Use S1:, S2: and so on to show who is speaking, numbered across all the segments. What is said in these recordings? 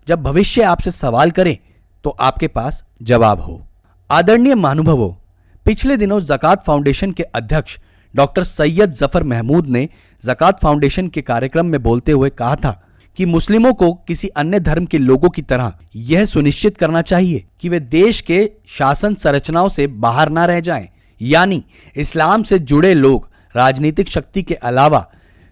S1: जब भविष्य आपसे सवाल करे तो आपके पास जवाब हो। आदरणीय महानुभावों, पिछले दिनों ज़कात फाउंडेशन के अध्यक्ष डॉक्टर सैयद जफर महमूद ने ज़कात फाउंडेशन के कार्यक्रम में बोलते हुए कहा था कि मुस्लिमों को किसी अन्य धर्म के लोगों की तरह यह सुनिश्चित करना चाहिए कि वे देश के शासन संरचनाओं से बाहर ना रह जाएं, यानी इस्लाम से जुड़े लोग राजनीतिक शक्ति के अलावा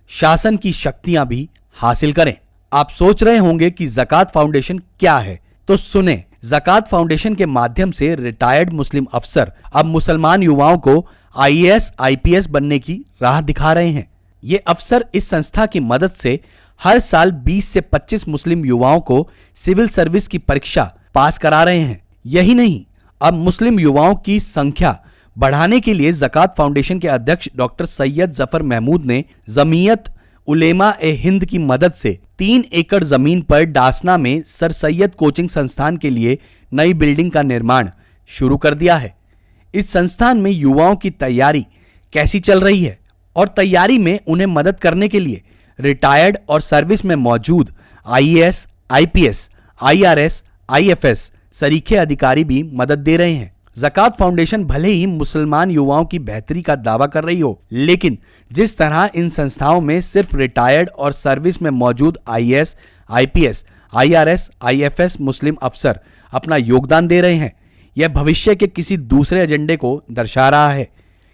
S1: शासन की शक्तियां भी हासिल करें। आप सोच रहे होंगे कि ज़कात फाउंडेशन क्या है, तो सुने। ज़कात फाउंडेशन के माध्यम से रिटायर्ड मुस्लिम अफसर अब मुसलमान युवाओं को IAS IPS बनने की राह दिखा रहे हैं। ये अफसर इस संस्था की मदद से हर साल 20 से 25 मुस्लिम युवाओं को सिविल सर्विस की परीक्षा पास करा रहे हैं। यही नहीं, अब मुस्लिम युवाओं की संख्या बढ़ाने के लिए ज़कात फाउंडेशन के अध्यक्ष डॉक्टर सैयद जफर महमूद ने जमीयत उलेमा ए हिंद की मदद से 3 एकड़ जमीन पर डासना में सर सैयद कोचिंग संस्थान के लिए नई बिल्डिंग का निर्माण शुरू कर दिया है। इस संस्थान में युवाओं की तैयारी कैसी चल रही है और तैयारी में उन्हें मदद करने के लिए रिटायर्ड और सर्विस में मौजूद IAS IPS IRS IFS सरीखे अधिकारी भी मदद दे रहे हैं। ज़कात फाउंडेशन भले ही मुसलमान युवाओं की बेहतरी का दावा कर रही हो, लेकिन जिस तरह इन संस्थाओं में सिर्फ रिटायर्ड और सर्विस में मौजूद IAS IPS IRS IFS मुस्लिम अफसर अपना योगदान दे रहे हैं, यह भविष्य के किसी दूसरे एजेंडे को दर्शा रहा है,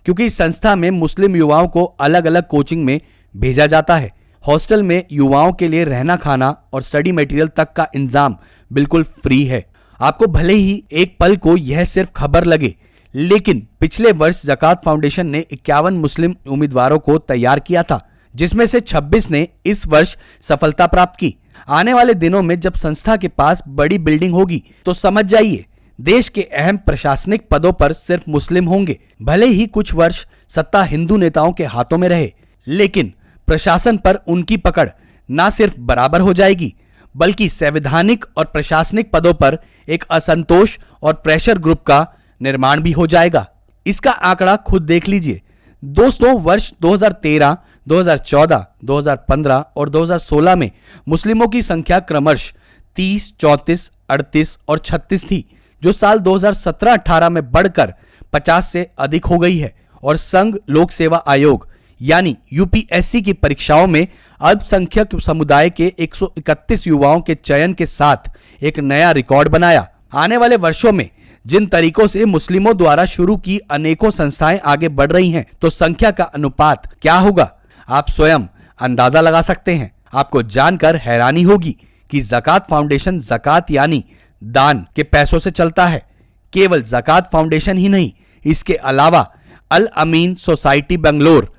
S1: क्योंकि इस संस्था में मुस्लिम युवाओं को अलग अलग कोचिंग में भेजा जाता है। हॉस्टल में युवाओं के लिए रहना खाना और स्टडी मटेरियल तक का इंतजाम बिल्कुल फ्री है। आपको भले ही एक पल को यह सिर्फ खबर लगे, लेकिन पिछले वर्ष ज़कात फाउंडेशन ने 51 मुस्लिम उम्मीदवारों को तैयार किया था, जिसमें से 26 ने इस वर्ष सफलता प्राप्त की। आने वाले दिनों में जब संस्था के पास बड़ी बिल्डिंग होगी तो समझ जाइए, देश के अहम प्रशासनिक पदों पर सिर्फ मुस्लिम होंगे। भले ही कुछ वर्ष सत्ता हिंदू नेताओं के हाथों में रहे, लेकिन प्रशासन पर उनकी पकड़ न सिर्फ बराबर हो जाएगी, बल्कि संवैधानिक और प्रशासनिक पदों पर एक असंतोष और प्रेशर ग्रुप का निर्माण भी हो जाएगा। इसका आंकड़ा खुद देख लीजिए दोस्तों। वर्ष 2013, 2014, 2015 और 2016 में मुस्लिमों की संख्या क्रमशः 30, 34, 38 और 36 थी, जो साल 2017-18 में बढ़कर 50 से अधिक हो गई है। और संघ लोक सेवा आयोग यानी UPSC की परीक्षाओं में अल्पसंख्यक समुदाय के 131 युवाओं के चयन के साथ एक नया रिकॉर्ड बनाया। आने वाले वर्षों में जिन तरीकों से मुस्लिमों द्वारा शुरू की अनेकों संस्थाएं आगे बढ़ रही हैं, तो संख्या का अनुपात क्या होगा, आप स्वयं अंदाजा लगा सकते हैं। आपको जानकर हैरानी होगी कि ज़कात फाउंडेशन ज़कात यानी दान के पैसों से चलता है। केवल ज़कात फाउंडेशन ही नहीं, इसके अलावा अल अमीन सोसाइटी बेंगलोर